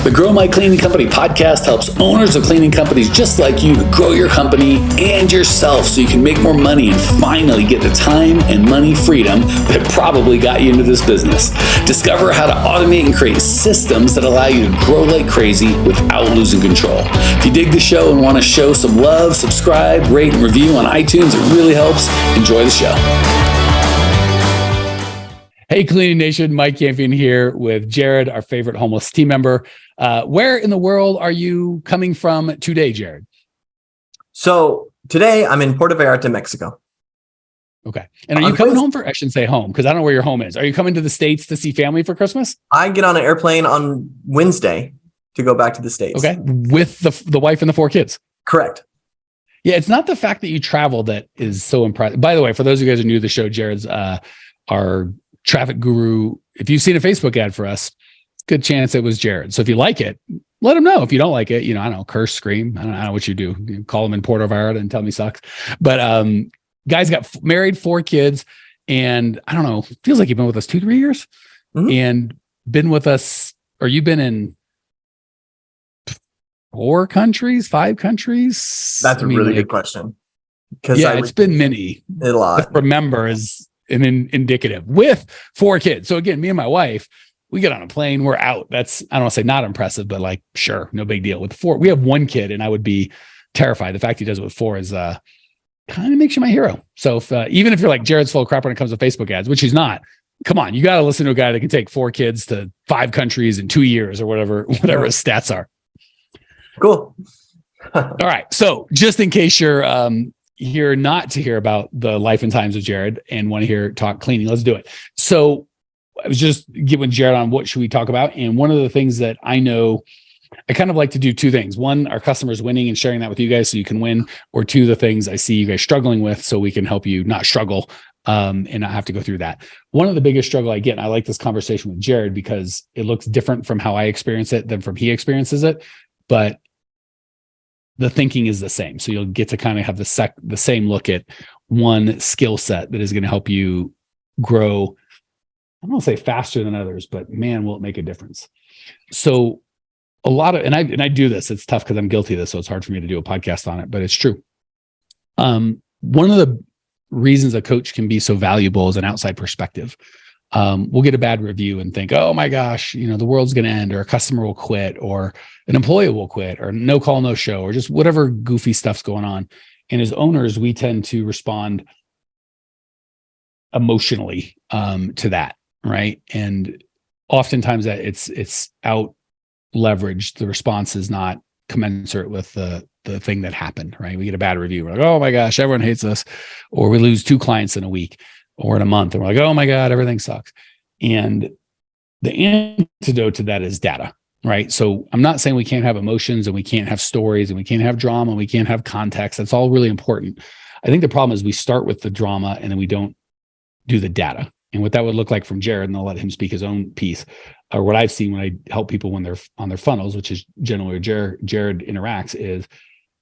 The Grow My Cleaning Company podcast helps owners of cleaning companies just like you to grow your company and yourself so you can make more money and finally get the time and money freedom that probably got you into this business. Discover how to automate and create systems that allow you to grow like crazy without losing control. If you dig the show and want to show some love, subscribe, rate, and review on iTunes. It really helps. Enjoy the show. Hey, Cleaning Nation, Mike Campion here with Jered, our favorite homeless team member. Where in the world are you coming from today, Jered? So today I'm in Puerto Vallarta, Mexico. Okay. And are you coming home for, I shouldn't say home, because I don't know where your home is. Are you coming to the States to see family for Christmas? I get on an airplane on Wednesday to go back to the States. Okay. With the wife and the 4 kids? Correct. Yeah, it's not the fact that you travel that is so impressive. By the way, for those of you guys who are new to the show, Jered's our traffic guru. If you've seen a Facebook ad for us, good chance it was Jered. So if you like it, let him know. If you don't like it, I don't know, curse, scream. I don't know what you do. You call him in Puerto Vallarta and tell me sucks. But guys got married, 4 kids, and I don't know, feels like you've been with us 2-3 years, and been with us, or you've been in 4 countries, 5 countries. That's a really good question. Yeah, it's been many. A lot. Remember is an indicative with 4 kids. So again, me and my wife, we get on a plane, we're out. That's, I don't want to say not impressive, but like, sure, no big deal. With 4, we have 1 kid and I would be terrified. The fact he does it with 4 is kind of makes you my hero. So if, even if you're like Jered's full of crap when it comes to Facebook ads, which he's not, come on, you got to listen to a guy that can take 4 kids to 5 countries in 2 years or whatever his stats are. Cool. All right. So just in case you're here not to hear about the life and times of Jered and want to hear talk cleaning, let's do it. So I was just giving Jered on what should we talk about. And one of the things that I know, I kind of like to do 2 things. 1, our customers winning and sharing that with you guys so you can win, or 2, the things I see you guys struggling with so we can help you not struggle and not have to go through that. One of the biggest struggle I get, and I like this conversation with Jered because it looks different from how I experience it than from he experiences it, but the thinking is the same. So you'll get to kind of have the same look at one skill set that is going to help you grow. I don't want to say faster than others, but man, will it make a difference. So a lot of, and I do this, it's tough because I'm guilty of this. So it's hard for me to do a podcast on it, but it's true. One of the reasons a coach can be so valuable is an outside perspective. We'll get a bad review and think, oh my gosh, the world's going to end, or a customer will quit, or an employee will quit, or no call, no show, or just whatever goofy stuff's going on. And as owners, we tend to respond emotionally to that, right? And oftentimes that it's out leveraged. The response is not commensurate with the thing that happened, right? We get a bad review. We're like, oh my gosh, everyone hates us. Or we lose 2 clients in a week or in a month. And we're like, oh my God, everything sucks. And the antidote to that is data, right? So I'm not saying we can't have emotions and we can't have stories and we can't have drama and we can't have context. That's all really important. I think the problem is we start with the drama and then we don't do the data. And what that would look like from Jered, and I'll let him speak his own piece, or what I've seen when I help people when they're on their funnels, which is generally where Jered interacts, is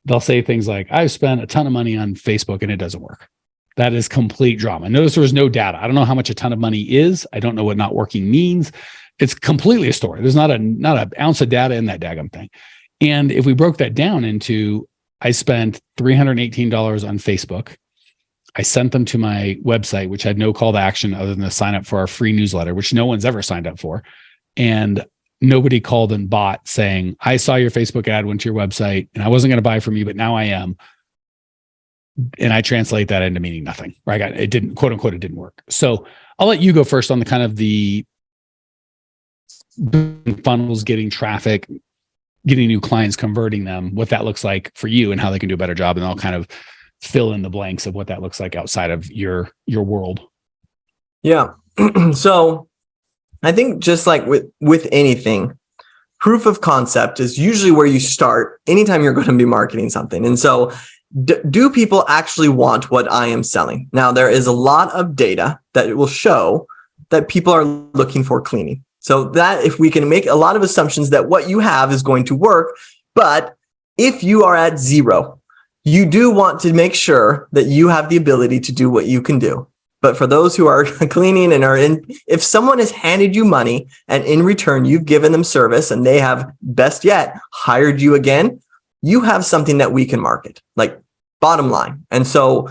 they'll say things like, I've spent a ton of money on Facebook and it doesn't work. That is complete drama. Notice there was no data. I don't know how much a ton of money is. I don't know what not working means. It's completely a story. There's not an ounce of data in that daggum thing. And if we broke that down into, I spent $318 on Facebook. I sent them to my website, which had no call to action other than to sign up for our free newsletter, which no one's ever signed up for. And nobody called and bought saying, I saw your Facebook ad, went to your website, and I wasn't going to buy from you, but now I am. And I translate that into meaning nothing, right? It didn't, quote unquote, it didn't work. So I'll let you go first on the kind of the funnels, getting traffic, getting new clients, converting them, what that looks like for you and how they can do a better job. And I'll kind of fill in the blanks of what that looks like outside of your world. Yeah. So I think just like with anything, proof of concept is usually where you start anytime you're going to be marketing something. And so do people actually want what I am selling? Now, there is a lot of data that will show that people are looking for cleaning. So that if we can make a lot of assumptions that what you have is going to work, but if you are at 0, you do want to make sure that you have the ability to do what you can do. But for those who are cleaning and are in, if someone has handed you money and in return you've given them service and they have, best yet, hired you again, you have something that we can market, like bottom line. And so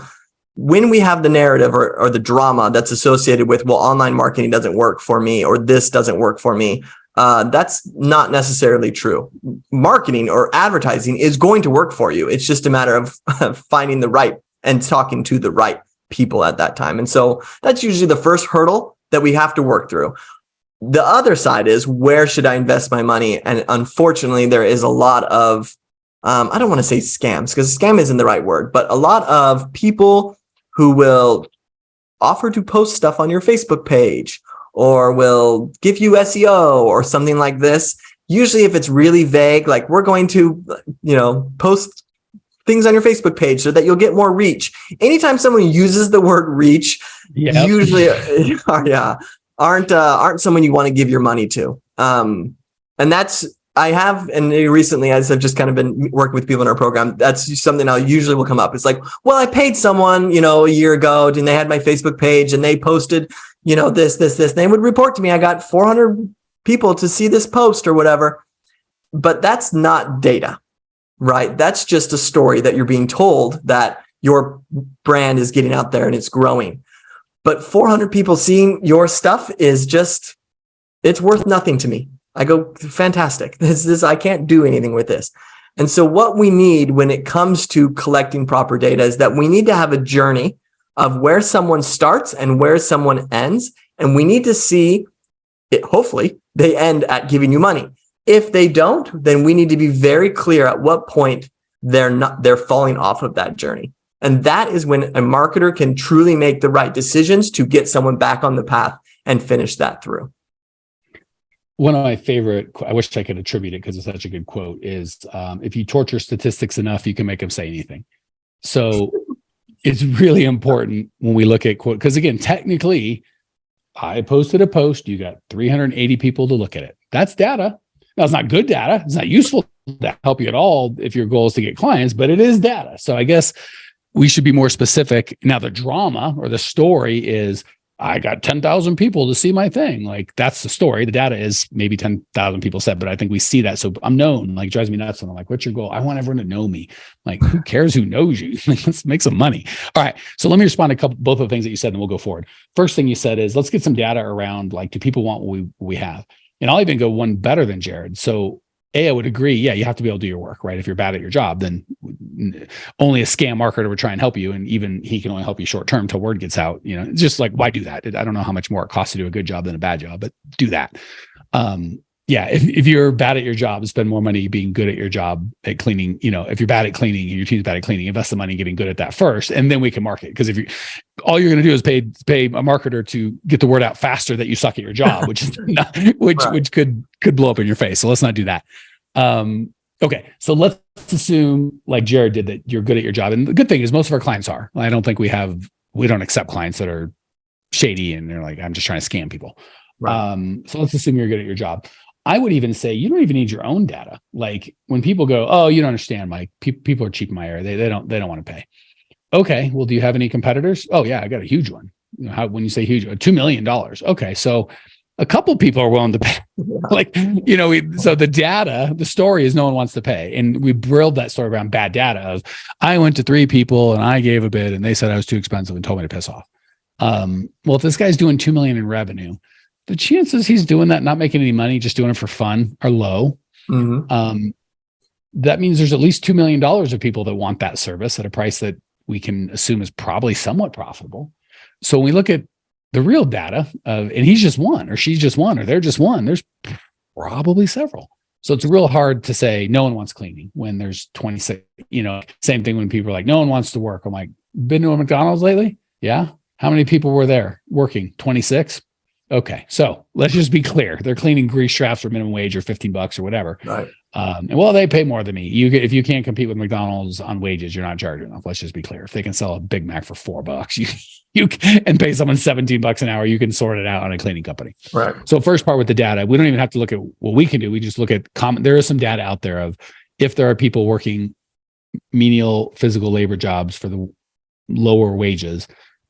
when we have the narrative or the drama that's associated with, well, online marketing doesn't work for me, or this doesn't work for me, that's not necessarily true. Marketing or advertising is going to work for you. It's just a matter of finding the right and talking to the right people at that time. And so that's usually the first hurdle that we have to work through. The other side is, where should I invest my money? And unfortunately, there is a lot of, I don't want to say scams, because scam isn't the right word, but a lot of people who will offer to post stuff on your Facebook page or will give you SEO or something like this. Usually if it's really vague, like we're going to, post things on your Facebook page so that you'll get more reach. Anytime someone uses the word reach, usually aren't someone you want to give your money to. And that's, I have, and recently, as I've just kind of been working with people in our program, that's something I'll usually will come up. It's like, well, I paid someone, a year ago, and they had my Facebook page and they posted, this, and they would report to me, I got 400 people to see this post or whatever. But that's not data, right? That's just a story that you're being told that your brand is getting out there and it's growing. But 400 people seeing your stuff is just, it's worth nothing to me. I go, fantastic. This I can't do anything with this. And so what we need when it comes to collecting proper data is that we need to have a journey of where someone starts and where someone ends. And we need to see it, hopefully they end at giving you money. If they don't, then we need to be very clear at what point they're falling off of that journey. And that is when a marketer can truly make the right decisions to get someone back on the path and finish that through. One of my favorite, I wish I could attribute it because it's such a good quote, is if you torture statistics enough, you can make them say anything. So it's really important when we look at quote, because again, technically, I posted a post, you got 380 people to look at it. That's data. Now, it's not good data. It's not useful to help you at all if your goal is to get clients, but it is data. So I guess we should be more specific. Now, the drama or the story is, I got 10,000 people to see my thing. Like, that's the story. The data is maybe 10,000 people said, but I think we see that. So I'm known, like, drives me nuts. And I'm like, what's your goal? I want everyone to know me. Like, who cares who knows you? Let's make some money. All right. So let me respond to both of the things that you said, and we'll go forward. First thing you said is, let's get some data around, like, do people want what we have? And I'll even go one better than Jered. So I would agree. Yeah, you have to be able to do your work, right? If you're bad at your job, then only a scam marketer would try and help you. And even he can only help you short term till word gets out. It's just like, why do that? I don't know how much more it costs to do a good job than a bad job, but do that. If you're bad at your job, spend more money being good at your job at cleaning. If you're bad at cleaning and your team's bad at cleaning, invest the money getting good at that first, and then we can market. Because if all you're going to do is pay a marketer to get the word out faster that you suck at your job, which is not, which could blow up in your face. So let's not do that. Okay, so let's assume, like Jered did, that you're good at your job. And the good thing is most of our clients are. I don't think we don't accept clients that are shady and they're like, I'm just trying to scam people. Right. So let's assume you're good at your job. I would even say you don't even need your own data. Like, when people go, oh, you don't understand, Mike, people are cheap in my area. They don't want to pay. Okay, well, do you have any competitors? Oh yeah, I got a huge one. When you say huge, $2 million. Okay, so a couple people are willing to pay. So the data, the story is no one wants to pay. And we brilled that story around bad data of, I went to 3 people and I gave a bid and they said I was too expensive and told me to piss off. Well, if this guy's doing 2 million in revenue, the chances he's doing that, not making any money, just doing it for fun, are low. Mm-hmm. That means there's at least $2 million of people that want that service at a price that we can assume is probably somewhat profitable. So when we look at the real data and he's just one, or she's just one, or they're just one, there's probably several. So it's real hard to say no one wants cleaning when there's 26, same thing when people are like, no one wants to work. I'm like, been to a McDonald's lately? Yeah. How many people were there working? 26. Okay. So let's just be clear. They're cleaning grease traps for minimum wage or $15 or whatever. Right. And well, they pay more than me. If you can't compete with McDonald's on wages, you're not charging enough. Let's just be clear. If they can sell a Big Mac for $4, you and pay someone $17 an hour, you can sort it out on a cleaning company. Right. So first part with the data, we don't even have to look at what we can do. We just look at there is some data out there of if there are people working menial physical labor jobs for the lower wages,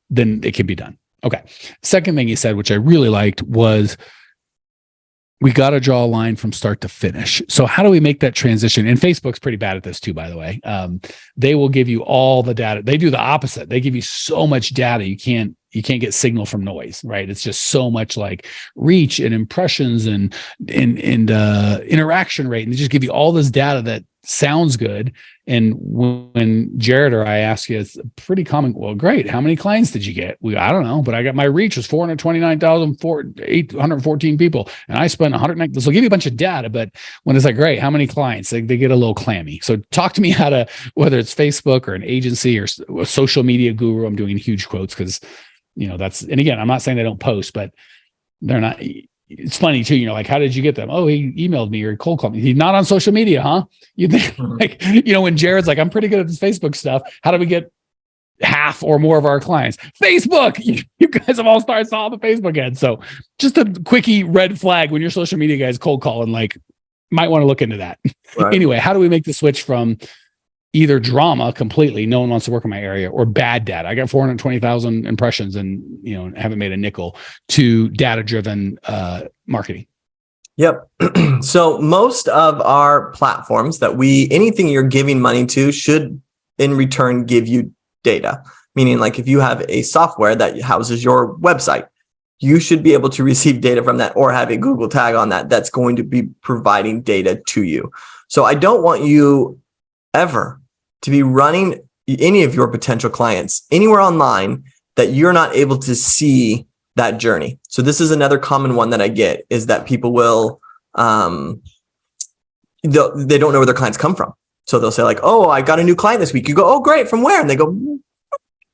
then it can be done. Okay. Second thing he said, which I really liked, was we got to draw a line from start to finish. So how do we make that transition? And Facebook's pretty bad at this too, by the way. They will give you all the data. They do the opposite. They give you so much data. You can't get signal from noise, right? It's just so much like reach and impressions and interaction rate. And they just give you all this data that sounds good. And when Jered or I ask you, it's pretty common. Well, great. How many clients did you get? I don't know, but I got my reach was 429,814 people. And I spent 100. This will give you a bunch of data, but when it's like, great, how many clients? They get a little clammy. So talk to me how to, whether it's Facebook or an agency or a social media guru, I'm doing huge quotes because, that's, and again, I'm not saying they don't post, but they're not. It's funny too, like, how did you get them? Oh, he emailed me or cold called me. He's not on social media, huh? You think like, when Jered's like, I'm pretty good at this Facebook stuff. How do we get half or more of our clients? Facebook. You guys have all started saw the Facebook ads. So just a quickie red flag when your social media guys cold calling, like, might want to look into that. Right. Anyway, how do we make the switch from either drama completely, no one wants to work in my area, or bad data? I got 420,000 impressions and, haven't made a nickel, to data-driven marketing. Yep. So most of our platforms anything you're giving money to should in return give you data. Meaning, like, if you have a software that houses your website, you should be able to receive data from that or have a Google tag on that that's going to be providing data to you. So I don't want you ever to be running any of your potential clients anywhere online that you're not able to see that journey. So this is another common one that I get, is that people will, they don't know where their clients come from. So they'll say like, oh, I got a new client this week. You go, oh, great. From where? And they go,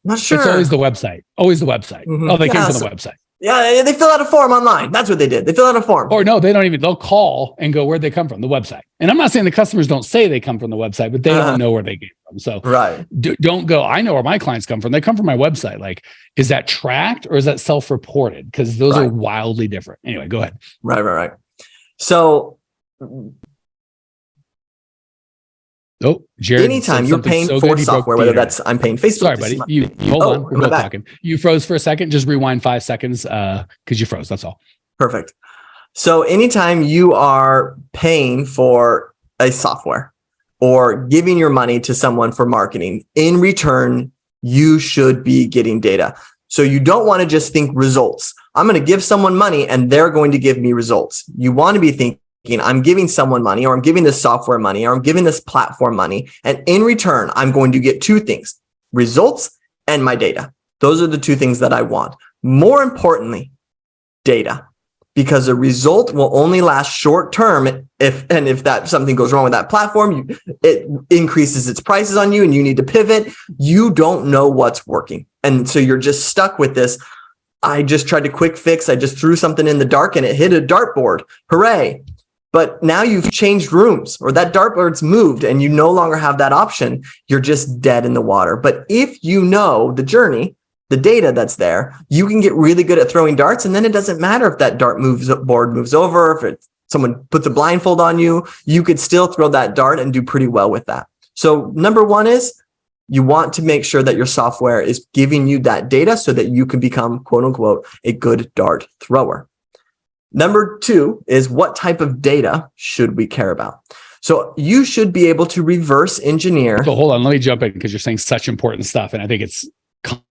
not sure. It's always the website. Mm-hmm. Oh, they came from the website. Yeah, they fill out a form online. That's what they did. They fill out a form. Or no, they'll call and go, where'd they come from? The website. And I'm not saying the customers don't say they come from the website, but they don't know where they came from. So right. Don't go, I know where my clients come from. They come from my website. Like, is that tracked or is that self-reported? Because those are wildly different. Anyway, go ahead. Right. So Jered, anytime you're paying for software, whether that's I'm paying Facebook. Sorry, buddy. You hold on. We're both talking. You froze for a second. Just rewind 5 seconds because you froze. That's all. Perfect. So anytime you are paying for a software or giving your money to someone for marketing, in return, you should be getting data. So you don't want to just think results. I'm going to give someone money and they're going to give me results. You want to be thinking, I'm giving someone money, or I'm giving this software money, or I'm giving this platform money. And in return, I'm going to get two things: results and my data. Those are the two things that I want. More importantly, data, because a result will only last short term. If that something goes wrong with that platform, it increases its prices on you and you need to pivot. You don't know what's working. And so you're just stuck with this. I just tried to quick fix. I just threw something in the dark and it hit a dartboard. Hooray. But now you've changed rooms, or that dartboard's moved and you no longer have that option. You're just dead in the water. But if you know the journey, the data that's there, you can get really good at throwing darts. And then it doesn't matter if that board moves over, if someone puts a blindfold on you, you could still throw that dart and do pretty well with that. So number one is you want to make sure that your software is giving you that data so that you can become, quote unquote, a good dart thrower. Number two is, what type of data should we care about? So you should be able to reverse engineer. So hold on, let me jump in because you're saying such important stuff. And I think it's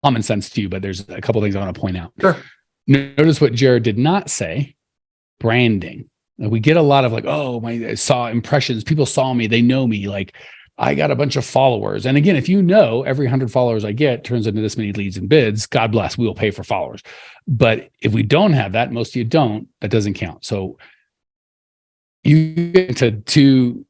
common sense to you, but there's a couple of things I want to point out. Sure. Notice what Jered did not say: branding. We get a lot of like, oh, I saw impressions. People saw me. They know me. Like, I got a bunch of followers. And again, if you know every 100 followers I get turns into this many leads and bids, God bless, we will pay for followers. But if we don't have that, most of you don't, that doesn't count. So you get into two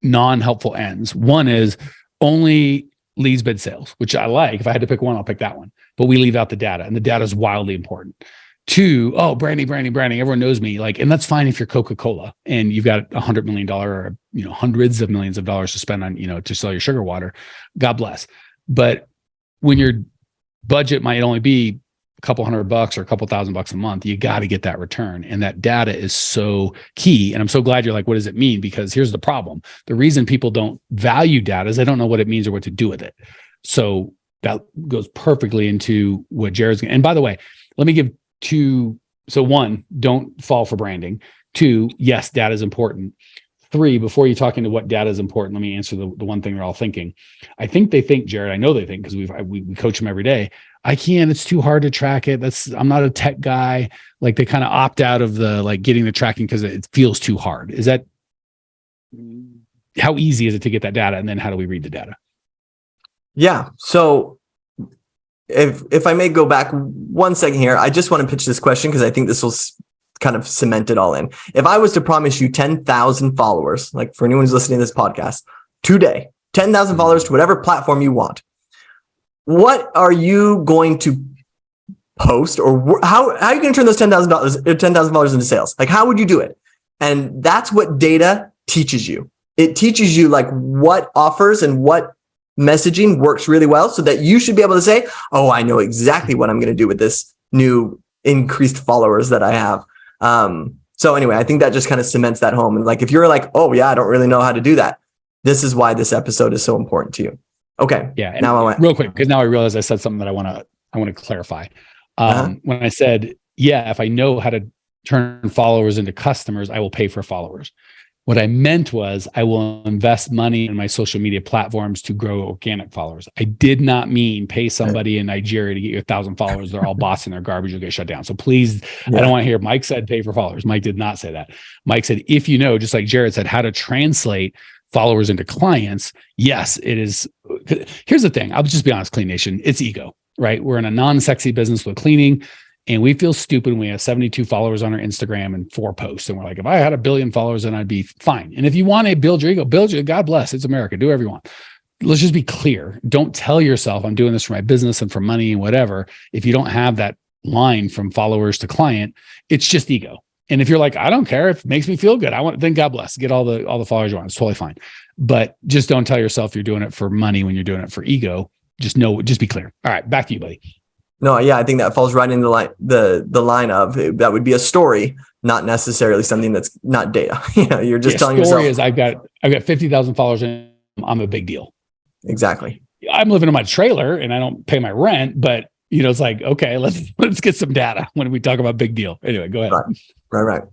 non-helpful ends. One is only leads, bid, sales, which I like. If I had to pick one, I'll pick that one. But we leave out the data, and the data is wildly important. Two, branding. Everyone knows me. Like, and that's fine if you're Coca-Cola and you've got $100 million or, hundreds of millions of dollars to spend on, to sell your sugar water. God bless. But when your budget might only be a couple $100 or a couple $1,000 a month, you got to get that return. And that data is so key. And I'm so glad you're like, what does it mean? Because here's the problem. The reason people don't value data is they don't know what it means or what to do with it. So that goes perfectly into what Jered's going to. And by the way, let me give two. So one, don't fall for branding. Two, yes, data is important. Three, before you talk into what data is important, let me answer the one thing they're all thinking. I think they think, Jered, I know they think, because we coach them every day. I can't, it's too hard to track it. I'm not a tech guy. Like they kind of opt out of the like getting the tracking because it feels too hard. Is that, how easy is it to get that data? And then how do we read the data? Yeah. So if I may go back 1 second here, I just want to pitch this question because I think this will kind of cement it all in. If I was to promise you 10,000 followers, like for anyone who's listening to this podcast today, 10,000 followers to whatever platform you want, what are you going to post, or how are you going to turn those $10,000 into sales? Like, how would you do it? And that's what data teaches you. It teaches you like what offers and what messaging works really well, so that you should be able to say, oh, I know exactly what I'm going to do with this new increased followers that I have. So anyway, I think that just kind of cements that home. And like, if you're like, oh yeah, I don't really know how to do that, this is why this episode is so important to you. Okay. Yeah. And now real quick, because now I realize I said something that I want to clarify. When I said, yeah, if I know how to turn followers into customers, I will pay for followers. What I meant was I will invest money in my social media platforms to grow organic followers. I did not mean pay somebody in Nigeria to get you 1,000 followers. They're all bots and they're garbage. You'll get shut down. So please, I don't want to hear Mike said pay for followers. Mike did not say that. Mike said, if you know, just like Jered said, how to translate followers into clients. Yes, it is. Here's the thing. I'll just be honest, Clean Nation. It's ego, right? We're in a non-sexy business with cleaning. And we feel stupid when we have 72 followers on our Instagram and 4 posts. And we're like, if I had 1 billion followers, then I'd be fine. And if you want to build your ego, God bless. It's America. Do whatever you want. Let's just be clear. Don't tell yourself I'm doing this for my business and for money and whatever. If you don't have that line from followers to client, it's just ego. And if you're like, I don't care, if it makes me feel good, then God bless. Get all the followers you want. It's totally fine. But just don't tell yourself you're doing it for money when you're doing it for ego. Just be clear. All right, back to you, buddy. No, yeah, I think that falls right into the line of that would be a story, not necessarily something that's not data. You're just telling yourself. The story is I've got 50,000 followers and I'm a big deal. Exactly. I'm living in my trailer and I don't pay my rent, but it's like, okay, let's get some data when we talk about big deal. Anyway, go ahead. Right.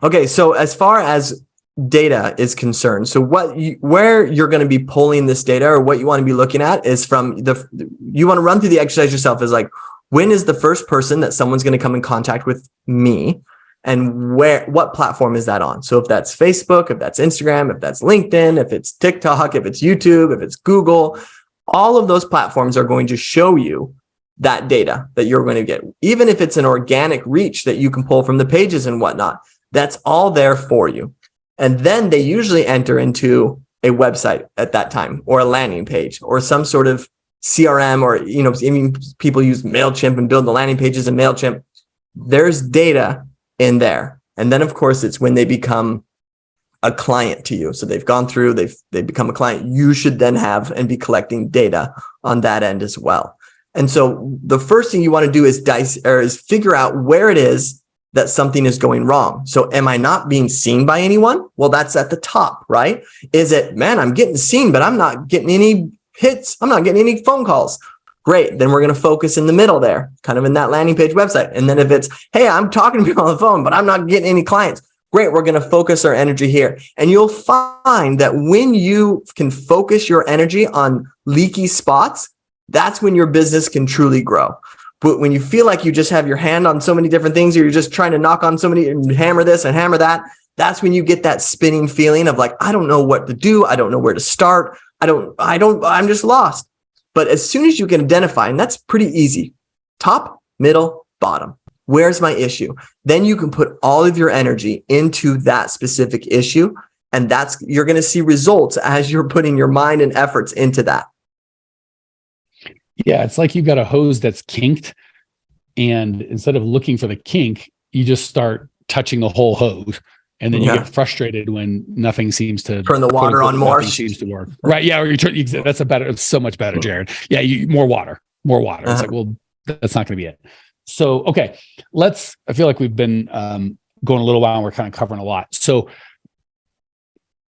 Okay, so as far as data is concerned, so where you're going to be pulling this data, or what you want to be looking at, is from you want to run through the exercise yourself. Is like, when is the first person that someone's going to come in contact with me, and what platform is that on? So if that's Facebook, if that's Instagram, if that's LinkedIn, if it's TikTok, if it's YouTube, if it's Google, all of those platforms are going to show you that data that you're going to get. Even if it's an organic reach that you can pull from the pages and whatnot, that's all there for you. And then they usually enter into a website at that time, or a landing page, or some sort of CRM, or, even people use MailChimp and build the landing pages in MailChimp. There's data in there. And then of course it's when they become a client to you. So they've gone through, they've become a client. You should then have and be collecting data on that end as well. And so the first thing you want to do is figure out where it is that something is going wrong. So am I not being seen by anyone? Well, that's at the top, right? Is it, man, I'm getting seen, but I'm not getting any hits. I'm not getting any phone calls. Great. Then we're going to focus in the middle there, kind of in that landing page website. And then if it's, hey, I'm talking to people on the phone, but I'm not getting any clients. Great. We're going to focus our energy here. And you'll find that when you can focus your energy on leaky spots, that's when your business can truly grow. But when you feel like you just have your hand on so many different things, or you're just trying to knock on so many and hammer this and hammer that, that's when you get that spinning feeling of like, I don't know what to do. I don't know where to start. I'm just lost. But as soon as you can identify, and that's pretty easy, top, middle, bottom, where's my issue? Then you can put all of your energy into that specific issue. And you're going to see results as you're putting your mind and efforts into that. Yeah. It's like you've got a hose that's kinked, and instead of looking for the kink, you just start touching the whole hose. And then you get frustrated when nothing seems to turn the water on more. Seems to work, right? Yeah, or it's so much better, Jered. Yeah, more water. It's like, well, that's not going to be it. So, okay, I feel like we've been going a little while and we're kind of covering a lot. So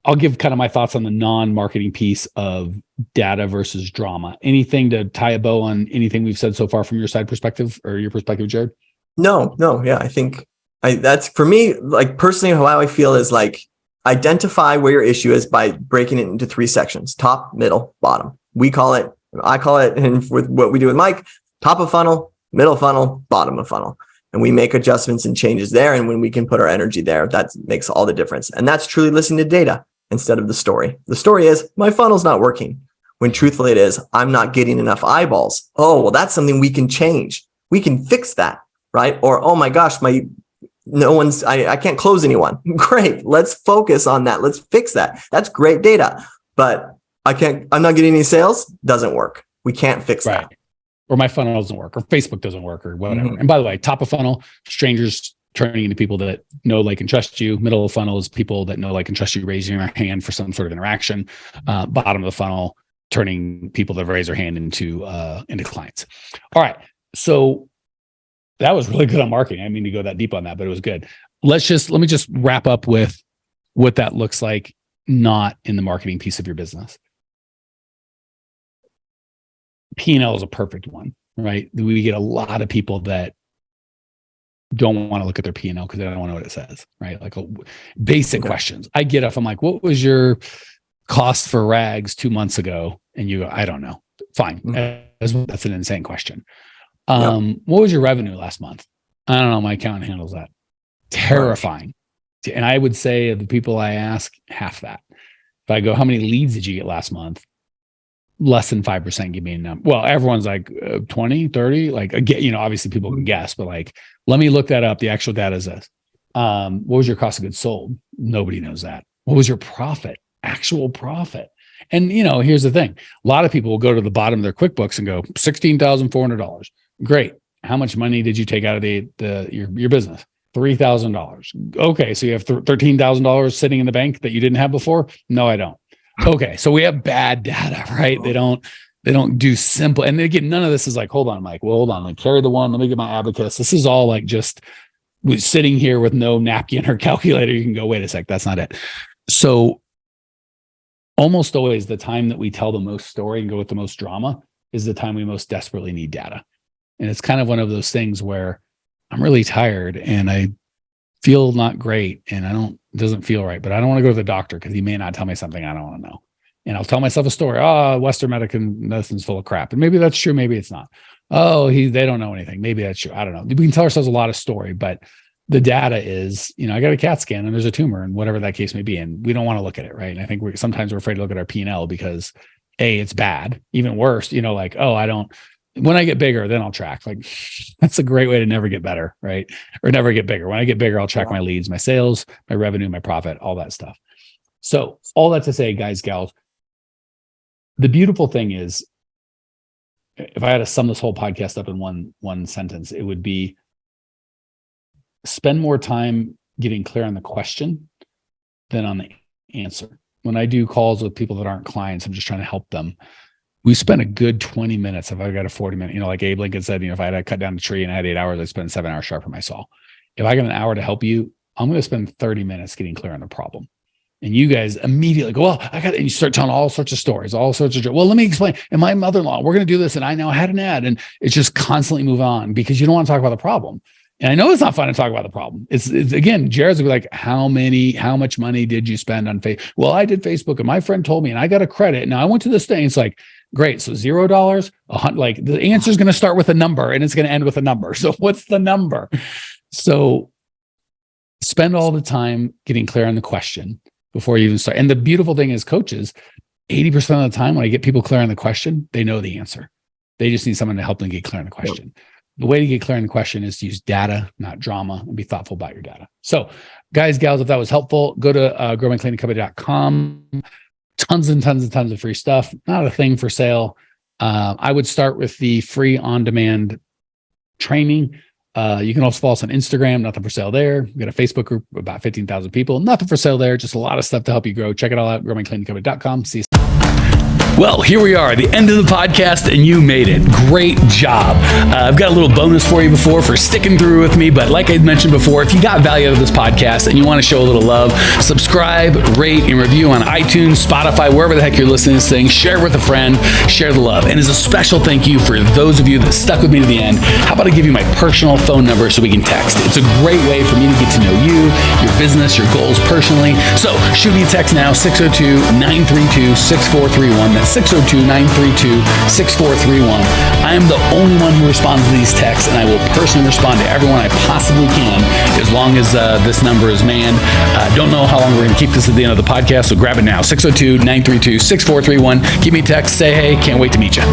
I'll give kind of my thoughts on the non-marketing piece of data versus drama. Anything to tie a bow on anything we've said so far from your side perspective or your perspective, Jered? No. Yeah, I think that's for me, like personally, how I feel is like identify where your issue is by breaking it into 3 sections: top, middle, bottom. I call it, and with what we do with Mike, top of funnel, middle funnel, bottom of funnel. And we make adjustments and changes there. And when we can put our energy there, that makes all the difference. And that's truly listening to data instead of the story. The story is my funnel's not working, when truthfully it is I'm not getting enough eyeballs. Oh, well, that's something we can change. We can fix that, right? Or, oh my gosh, I can't close anyone. Great. Let's focus on that. Let's fix that. That's great data. But I'm not getting any sales. Doesn't work. We can't fix that. Or my funnel doesn't work, or Facebook doesn't work, or whatever. And by the way, top of funnel, strangers turning into people that know, like, and trust you. Middle of funnel is people that know, like, and trust you, raising their hand for some sort of interaction. Bottom of the funnel, turning people that raise their hand into clients. All right. So that was really good on marketing. I didn't mean to go that deep on that, but it was good. Let me just wrap up with what that looks like, not in the marketing piece of your business. P&L is a perfect one, right? We get a lot of people that don't want to look at their P&L because they don't want to know what it says, right? Like basic questions. I get up, I'm like, what was your cost for rags 2 months ago? And you go, I don't know. Fine. That's an insane question. What was your revenue last month? I don't know. My accountant handles that. Terrifying. Right. And I would say of the people I ask, half that. If I go, how many leads did you get last month? Less than 5% give me a number. Well, everyone's like 20, 30, like, again, obviously people can guess, but like, let me look that up. The actual data is this. What was your cost of goods sold? Nobody knows that. What was your profit? Actual profit. And here's the thing. A lot of people will go to the bottom of their QuickBooks and go $16,400. Great. How much money did you take out of your business? $3,000. Okay. So you have $13,000 sitting in the bank that you didn't have before? No, I don't. Okay. So we have bad data, right? They don't do simple. And again, none of this is like, hold on, Mike. Well, hold on. Like, carry the one. Let me get my abacus. This is all like just sitting here with no napkin or calculator. You can go, wait a sec. That's not it. So almost always the time that we tell the most story and go with the most drama is the time we most desperately need data. And it's kind of one of those things where I'm really tired and I feel not great and it doesn't feel right, but I don't want to go to the doctor because he may not tell me something I don't want to know. And I'll tell myself a story. Western medicine's full of crap. And maybe that's true. Maybe it's not. They don't know anything. Maybe that's true. I don't know. We can tell ourselves a lot of story, but the data is, I got a CAT scan and there's a tumor and whatever that case may be. And we don't want to look at it. Right. And I think sometimes we're afraid to look at our P&L because it's bad. Even worse, when I get bigger, then I'll track. Like, that's a great way to never get better, right? Or never get bigger. When I get bigger, I'll track my leads, my sales, my revenue, my profit, all that stuff. So all that to say, guys, gals, the beautiful thing is, if I had to sum this whole podcast up in one sentence, it would be spend more time getting clear on the question than on the answer. When I do calls with people that aren't clients, I'm just trying to help them. We spent a good 20 minutes. If I got a 40-minute, like Abe Lincoln said, if I had to cut down a tree and I had 8 hours, I'd spend 7 hours sharpening my saw. If I got an hour to help you, I'm going to spend 30 minutes getting clear on the problem. And you guys immediately go, and you start telling all sorts of stories, all sorts of, let me explain. And my mother-in-law, we're going to do this. And I now had an ad, and it's just constantly move on because you don't want to talk about the problem. And I know it's not fun to talk about the problem. It's again, Jered's will be like, how much money did you spend on Facebook? Well, I did Facebook and my friend told me and I got a credit. Now I went to this thing. It's like, great. So $0, like the answer is going to start with a number and it's going to end with a number. So what's the number? So spend all the time getting clear on the question before you even start. And the beautiful thing is, coaches, 80% of the time when I get people clear on the question, they know the answer. They just need someone to help them get clear on the question. Yep. The way to get clear on the question is to use data, not drama, and be thoughtful about your data. So guys, gals, if that was helpful, go to growmycleaningcompany.com. Tons and tons and tons of free stuff. Not a thing for sale. I would start with the free on-demand training. You can also follow us on Instagram. Nothing for sale there. We've got a Facebook group, about 15,000 people. Nothing for sale there. Just a lot of stuff to help you grow. Check it all out, growmycleaningcompany.com. See you. Well, here we are, the end of the podcast, and you made it. Great job. I've got a little bonus for you for sticking through with me, but like I mentioned before, if you got value out of this podcast and you want to show a little love, subscribe, rate, and review on iTunes, Spotify, wherever the heck you're listening to this thing. Share it with a friend, share the love. And as a special thank you for those of you that stuck with me to the end, how about I give you my personal phone number so we can text? It's a great way for me to get to know you, your business, your goals personally. So shoot me a text now, 602-932-6431. That's 602-932-6431. I am the only one who responds to these texts, and I will personally respond to everyone I possibly can as long as this number is manned. Don't know how long we're going to keep this at the end of the podcast, so grab it now, 602-932-6431. Give me a text, say hey, can't wait to meet you.